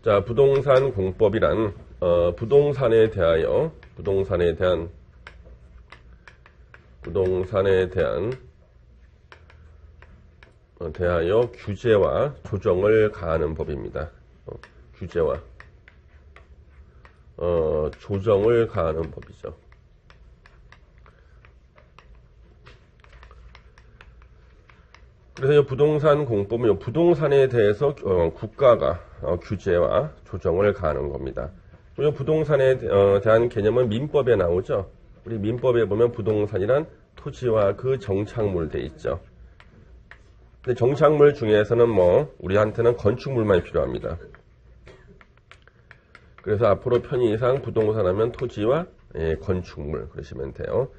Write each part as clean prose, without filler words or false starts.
자, 부동산 공법이란 부동산에 대하여 규제와 조정을 가하는 법입니다. 규제와 조정을 가하는 법이죠. 그래서 이 부동산 공법은 부동산에 대해서 국가가 규제와 조정을 가하는 겁니다. 이 부동산에 대한 개념은 민법에 나오죠. 우리 민법에 보면 부동산이란 토지와 그 정착물 돼 있죠. 근데 정착물 중에서는 우리한테는 건축물만 필요합니다. 그래서 앞으로 편의상 부동산 하면 토지와 건축물 그러시면 돼요.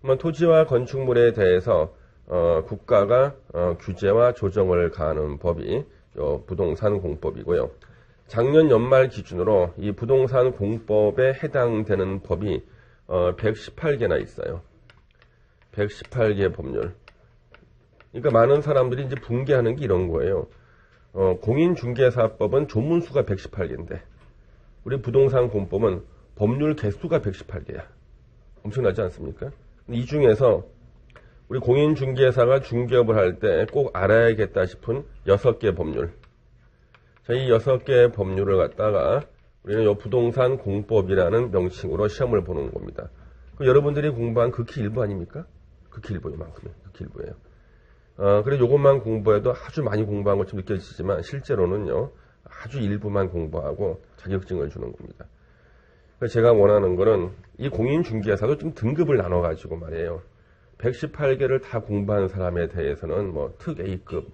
그러면 토지와 건축물에 대해서 국가가 규제와 조정을 가하는 법이 부동산 공법이고요. 작년 연말 기준으로 이 부동산 공법에 해당되는 법이 118개나 있어요. 118개 법률. 그러니까 많은 사람들이 이제 붕괴하는 게 이런 거예요. 공인중개사법은 조문수가 118개인데 우리 부동산 공법은 법률 개수가 118개야. 엄청나지 않습니까? 이 중에서 우리 공인중개사가 중개업을 할 때 꼭 알아야겠다 싶은 6개 법률. 자, 이 6개 법률을 갖다가 우리는 이 부동산 공법이라는 명칭으로 시험을 보는 겁니다. 여러분들이 공부한 극히 일부 아닙니까? 극히 일부만큼이에요. 극히 일부예요. 그래서 이것만 공부해도 아주 많이 공부한 것처럼 느껴지지만 실제로는요, 아주 일부만 공부하고 자격증을 주는 겁니다. 그래서 제가 원하는 거는 이 공인중개사도 좀 등급을 나눠가지고 말이에요. 118개를 다 공부한 사람에 대해서는 특 A급,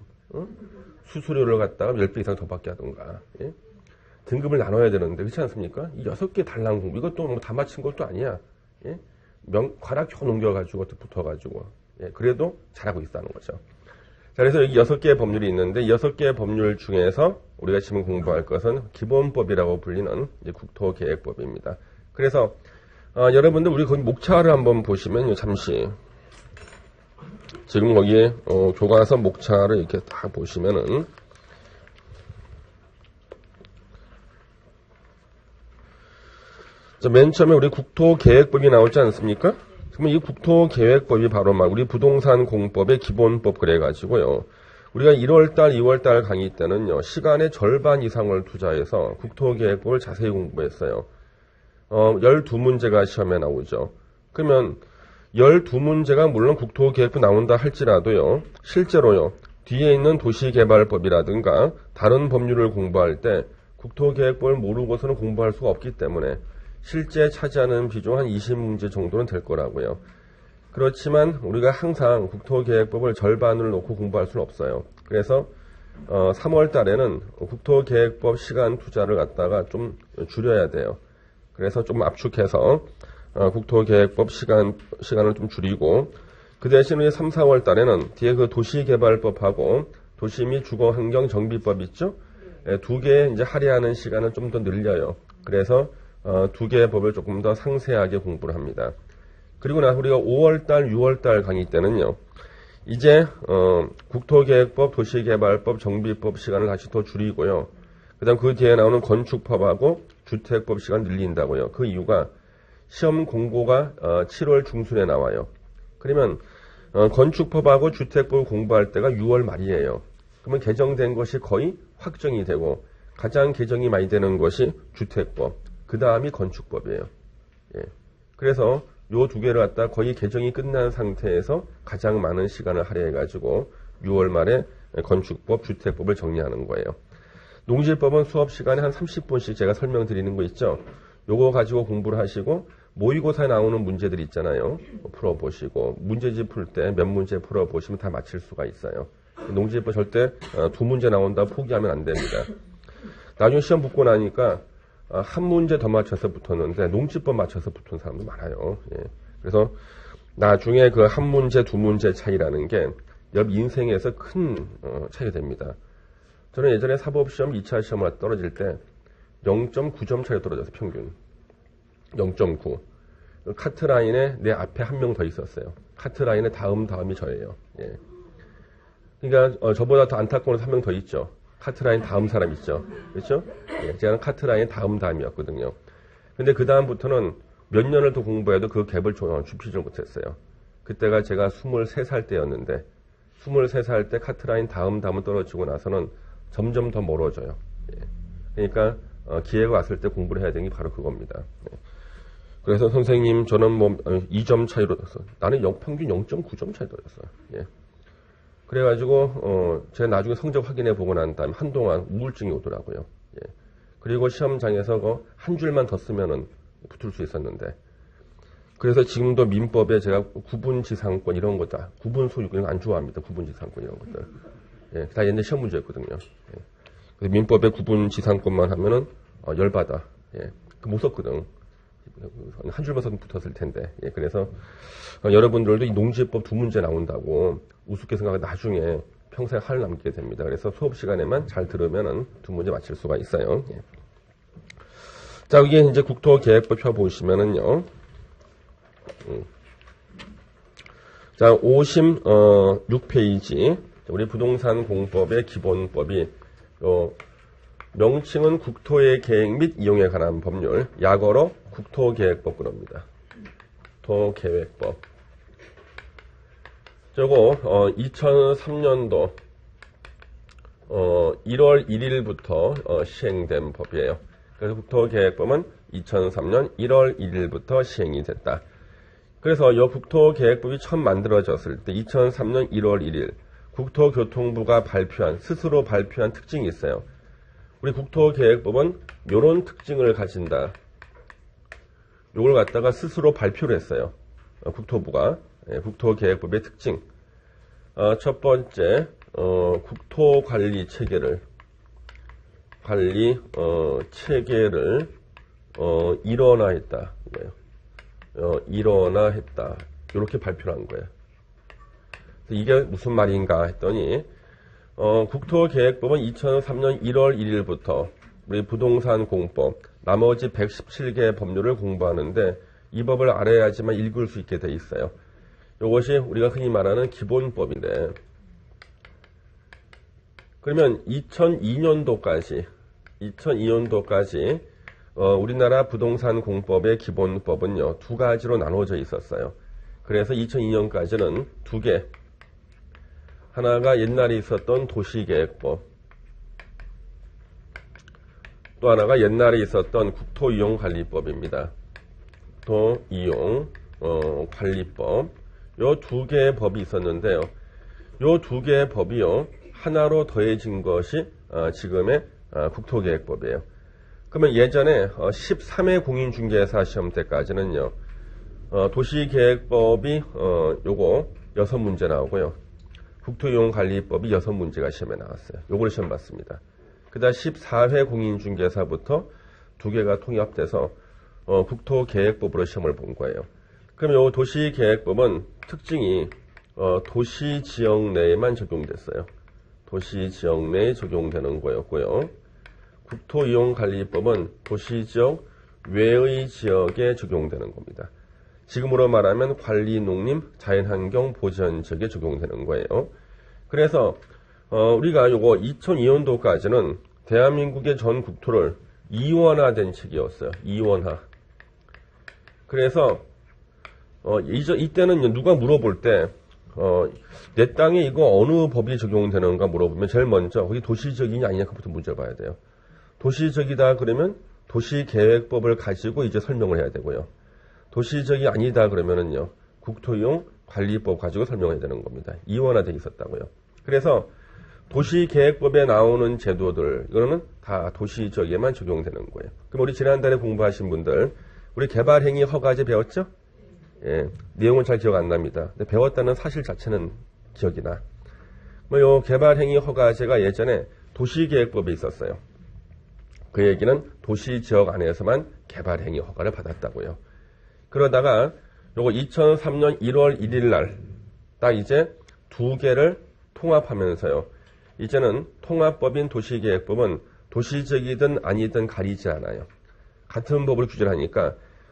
수수료를 갖다가 10배 이상 더 받게 하던가, 예? 등급을 나눠야 되는데, 그렇지 않습니까? 이 6개 달랑 공부, 이것도 다 맞힌 것도 아니야. 예? 관악 겨 넘겨가지고, 붙어가지고, 예? 그래도 잘하고 있다는 거죠. 자, 그래서 여기 6개의 법률이 있는데, 이 6개의 법률 중에서 우리가 지금 공부할 것은 기본법이라고 불리는 국토계획법입니다. 그래서, 여러분들, 우리 거기 목차를 한번 보시면요, 잠시. 지금 거기에 교과서 목차를 이렇게 딱 보시면은 자, 맨 처음에 우리 국토계획법이 나오지 않습니까? 그러면 이 국토계획법이 바로 우리 부동산 공법의 기본법 그래가지고요. 우리가 1월달, 2월달 강의 때는요. 시간의 절반 이상을 투자해서 국토계획법을 자세히 공부했어요. 12문제가 시험에 나오죠. 그러면 12문제가 물론 국토계획법 나온다 할지라도요. 실제로요. 뒤에 있는 도시개발법이라든가 다른 법률을 공부할 때 국토계획법을 모르고서는 공부할 수가 없기 때문에 실제 차지하는 비중 한 20문제 정도는 될 거라고요. 그렇지만 우리가 항상 국토계획법을 절반을 놓고 공부할 수는 없어요. 그래서 3월 달에는 국토계획법 시간 투자를 갖다가 좀 줄여야 돼요. 그래서 좀 압축해서 국토계획법 시간을 좀 줄이고 그 대신에 3, 4월 달에는 뒤에 그 도시개발법하고 도시 및 주거환경정비법 있죠? 두 개 이제 할애하는 시간을 좀 더 늘려요. 그래서 두 개의 법을 조금 더 상세하게 공부를 합니다. 그리고 나서 우리가 5월달, 6월달 강의 때는요. 이제 국토계획법, 도시개발법, 정비법 시간을 다시 더 줄이고요. 그 다음 그 뒤에 나오는 건축법하고 주택법 시간 늘린다고요. 그 이유가 시험 공고가 7월 중순에 나와요. 그러면 건축법하고 주택법을 공부할 때가 6월 말이에요. 그러면 개정된 것이 거의 확정이 되고 가장 개정이 많이 되는 것이 주택법, 그 다음이 건축법이에요. 예. 그래서 요 두 개를 갖다 거의 개정이 끝난 상태에서 가장 많은 시간을 할애해가지고 6월 말에 건축법, 주택법을 정리하는 거예요. 농지법은 수업 시간에 한 30분씩 제가 설명드리는 거 있죠. 요거 가지고 공부를 하시고 모의고사에 나오는 문제들 있잖아요. 풀어보시고 문제집 풀 때 몇 문제 풀어보시면 다 맞힐 수가 있어요. 농지법 절대 2문제 나온다 포기하면 안 됩니다. 나중에 시험 붙고 나니까 한 문제 더 맞춰서 붙었는데 농지법 맞춰서 붙은 사람도 많아요. 예. 그래서 나중에 그 한 문제, 2문제 차이라는 게 옆 인생에서 큰 차이가 됩니다. 저는 예전에 사법시험 2차 시험을 떨어질 때 0.9점 차이 떨어져서 평균 0.9. 카트라인에 내 앞에 한 명 더 있었어요. 카트라인에 다음이 저예요. 예. 그러니까 저보다 더 안타까운 한 명 더 있죠. 카트라인 다음 사람 있죠. 그렇죠? 예, 제가 카트라인 다음이었거든요. 근데 그 다음부터는 몇 년을 더 공부해도 그 갭을 좁히지 못했어요. 그때가 제가 23살 때였는데 23살 때 카트라인 다음은 떨어지고 나서는 점점 더 멀어져요. 예. 그러니까 기회가 왔을 때 공부를 해야 되는 게 바로 그겁니다. 예. 그래서 선생님 저는 뭐 2점 차이로 나는 평균 0.9점 차이 떨었어요. 예. 그래가지고 제가 나중에 성적 확인해 보고 난 다음에 한동안 우울증이 오더라고요. 예. 그리고 시험장에서 한 줄만 더 쓰면은 붙을 수 있었는데 그래서 지금도 민법에 제가 구분지상권 이런 거다. 구분소유권 이런 거 안 좋아합니다. 구분지상권 이런 것들. 예, 다 옛날 시험 문제였거든요. 예. 그래서 민법에 구분지상권만 하면은 열받아. 예. 못 썼거든. 한 줄만 써도 붙었을 텐데. 예. 그래서 여러분들도 이 농지법 두 문제 나온다고 우습게 생각하고 나중에 평생 할 남기게 됩니다. 그래서 수업 시간에만 잘 들으면은 두 문제 맞힐 수가 있어요. 예. 자, 이게 이제 국토계획법 펴 보시면은요. 자, 56페이지. 우리 부동산 공법의 기본법이, 명칭은 국토의 계획 및 이용에 관한 법률, 약어로 국토계획법 그럽니다. 국토계획법. 저거, 2003년도, 1월 1일부터, 시행된 법이에요. 그래서 국토계획법은 2003년 1월 1일부터 시행이 됐다. 그래서 이 국토계획법이 처음 만들어졌을 때 2003년 1월 1일 국토교통부가 스스로 발표한 특징이 있어요. 우리 국토계획법은 이런 특징을 가진다. 이걸 갖다가 스스로 발표를 했어요. 국토부가. 국토계획법의 특징. 첫 번째, 국토관리 체계를 일원화했다. 일원화했다. 이렇게 발표를 한 거예요. 이게 무슨 말인가 했더니 국토계획법은 2003년 1월 1일부터 우리 부동산 공법 나머지 117개 법률을 공부하는데 이 법을 알아야지만 읽을 수 있게 돼 있어요. 이것이 우리가 흔히 말하는 기본법인데 그러면 2002년도까지 우리나라 부동산 공법의 기본법은요, 두 가지로 나눠져 있었어요. 그래서 2002년까지는 두 개. 하나가 옛날에 있었던 도시계획법. 또 하나가 옛날에 있었던 국토이용관리법입니다. 국토이용관리법. 요 두 개의 법이 있었는데요. 요 두 개의 법이요, 하나로 더해진 것이 지금의 국토계획법이에요. 그러면 예전에 13회 공인중개사 시험 때까지는요, 도시계획법이 요거 6문제 나오고요. 국토이용관리법이 6문제가 시험에 나왔어요. 요걸 시험 봤습니다. 그 다음 14회 공인중개사부터 두 개가 통합돼서 국토계획법으로 시험을 본 거예요. 그럼 요 도시계획법은 특징이 도시지역 내에만 적용됐어요. 도시지역 내에 적용되는 거였고요. 국토이용관리법은 도시지역 외의 지역에 적용되는 겁니다. 지금으로 말하면 관리, 농림, 자연환경, 보전 지역에 적용되는 거예요. 그래서 우리가 요거 2002년도까지는 대한민국의 전 국토를 이원화된 책이었어요. 이원화. 그래서 이때는 누가 물어볼 때 내 땅에 이거 어느 법이 적용되는가 물어보면 제일 먼저 거기 도시적이냐 아니냐부터 문제 봐야 돼요. 도시적이다 그러면 도시계획법을 가지고 이제 설명을 해야 되고요. 도시적이 아니다 그러면은요, 국토이용 관리법 가지고 설명해야 되는 겁니다. 이원화되어 있었다고요. 그래서 도시계획법에 나오는 제도들, 이거는 다 도시적에만 적용되는 거예요. 그럼 우리 지난달에 공부하신 분들, 우리 개발행위 허가제 배웠죠? 예, 내용은 잘 기억 안 납니다. 근데 배웠다는 사실 자체는 기억이 나. 요 개발행위 허가제가 예전에 도시계획법에 있었어요. 그 얘기는 도시지역 안에서만 개발행위 허가를 받았다고요. 그러다가 요거 2003년 1월 1일 날 딱 이제 두 개를 통합하면서요. 이제는 통합법인 도시계획법은 도시적이든 아니든 가리지 않아요. 같은 법을 규정하니까